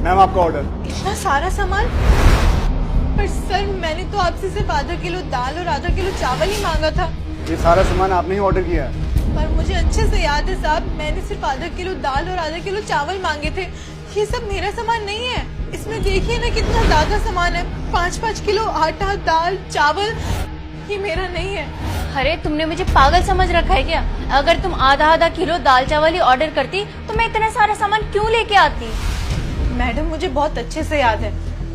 Ma'am आपका order. इतना सारा सामान? पर सर मैंने तो आपसे सिर्फ आधा किलो दाल और आधा किलो चावल ही मांगा था। ये सारा सामान आपने ही ऑर्डर किया है। पर मुझे अच्छे से याद है साहब, मैंने सिर्फ आधा किलो दाल और आधा किलो चावल मांगे थे। ये सब मेरा सामान नहीं है। इसमें देखिए ना कितना ज्यादा सामान है, 5-5 किलो आटा, दाल, चावल। ये मेरा नहीं है। अरे तुमने मुझे पागल समझ रखा है क्या? अगर तुम आधा आधा किलो दाल चावल ही ऑर्डर करती तो मैं इतना सारा सामान क्यों लेके आती? मैडम मुझे बहुत अच्छे से याद है,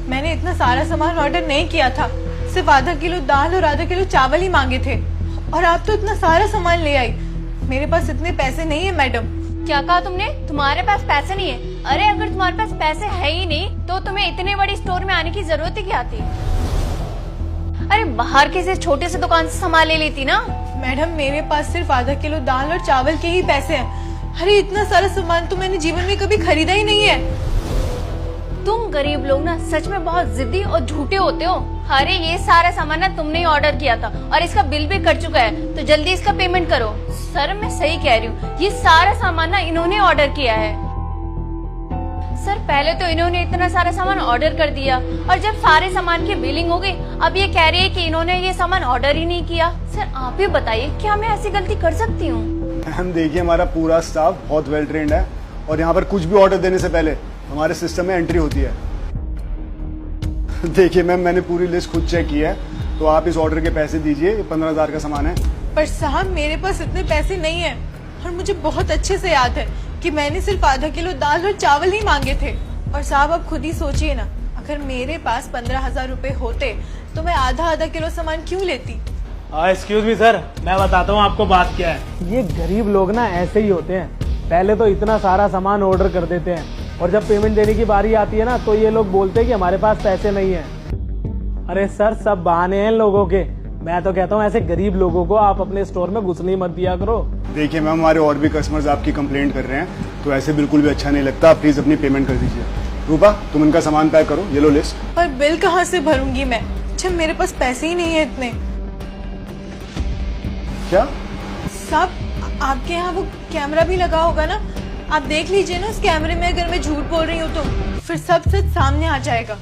मैंने इतना सारा सामान ऑर्डर नहीं किया था। सिर्फ आधा किलो दाल और आधा किलो चावल ही मांगे थे और आप तो इतना सारा सामान ले आई। मेरे पास इतने पैसे नहीं है मैडम। क्या कहा तुमने? तुम्हारे पास पैसे नहीं है? अरे अगर तुम्हारे पास पैसे है ही नहीं तो तुम्हें इतने बड़ी स्टोर में आने की जरूरत ही क्या थी? अरे बाहर किसी छोटे से दुकान से सामान ले लेती ना। मैडम मेरे पास सिर्फ आधा किलो दाल और चावल के ही पैसे हैं। अरे इतना सारा सामान तो मैंने जीवन में कभी खरीदा ही नहीं है। तुम गरीब लोग ना सच में बहुत जिद्दी और झूठे होते हो। अरे ये सारा सामान ना तुमने ही ऑर्डर किया था और इसका बिल भी कट चुका है, तो जल्दी इसका पेमेंट करो। सर मैं सही कह रही हूँ, ये सारा सामान ना इन्होंने ऑर्डर किया है। सर पहले तो इन्होंने इतना सारा सामान ऑर्डर कर दिया और जब सारे सामान की बिलिंग हो गई अब ये कह रही है कि इन्होंने ये सामान ऑर्डर ही नहीं किया। सर आप ही बताइए क्या मैं ऐसी गलती कर सकती हूँ? मैम देखिए हमारा पूरा स्टाफ बहुत वेल ट्रेंड है और यहाँ पर कुछ भी ऑर्डर देने से पहले हमारे सिस्टम में एंट्री होती है। देखिए मैम मैंने पूरी लिस्ट खुद चेक की है, तो आप इस ऑर्डर के पैसे दीजिए। 15,000 का सामान है। पर साहब मेरे पास इतने पैसे नहीं है और मुझे बहुत अच्छे से याद है कि मैंने सिर्फ आधा किलो दाल और चावल ही मांगे थे। और साहब आप खुद ही सोचिए ना, अगर मेरे पास 15,000 रुपए होते तो मैं आधा आधा किलो सामान क्यों लेती? एक्सक्यूज मी सर, मैं बताता हूँ आपको बात क्या है। ये गरीब लोग ना ऐसे ही होते हैं, पहले तो इतना सारा सामान ऑर्डर कर देते हैं और जब पेमेंट देने की बारी आती है ना तो ये लोग बोलते हैं कि हमारे पास पैसे नहीं है। अरे सर सब बहाने हैं लोगों के। मैं तो कहता हूँ ऐसे गरीब लोगों को आप अपने स्टोर में घुसने मत दिया करो। देखिए मैम हमारे और भी कस्टमर्स आपकी कंप्लेंट कर रहे हैं, तो ऐसे बिल्कुल भी अच्छा नहीं लगता। प्लीज अपनी पेमेंट कर दीजिए। रूपा तुम इनका सामान पैक करो, ये लो लिस्ट। पर बिल कहाँ से भरूंगी मैं जब मेरे पास पैसे ही नहीं है इतने? क्या साहब आपके यहाँ वो कैमरा भी लगा होगा ना, आप देख लीजिए ना उस कैमरे में। अगर मैं झूठ बोल रही हूँ तो फिर सब सच सामने आ जाएगा।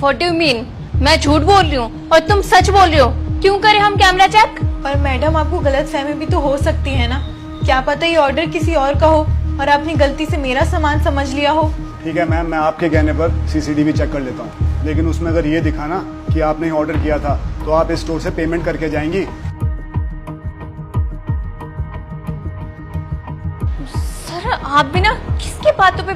What do you mean? मैं झूठ बोल रही हूँ और तुम सच बोल रही हो? क्यों करें हम कैमरा चेक? पर मैडम आपको गलतफहमी भी तो हो सकती है ना, क्या पता ये ऑर्डर किसी और का हो और आपने गलती से मेरा सामान समझ लिया हो। ठीक है मैम, मैं आपके कहने पर सीसीटीवी चेक कर लेता हूँ, लेकिन उसमें अगर ये दिखा ना कि आपने ही ऑर्डर किया था तो आप इस स्टोर से पेमेंट करके जाएंगी। सर आप भी ना किसकी बातों पे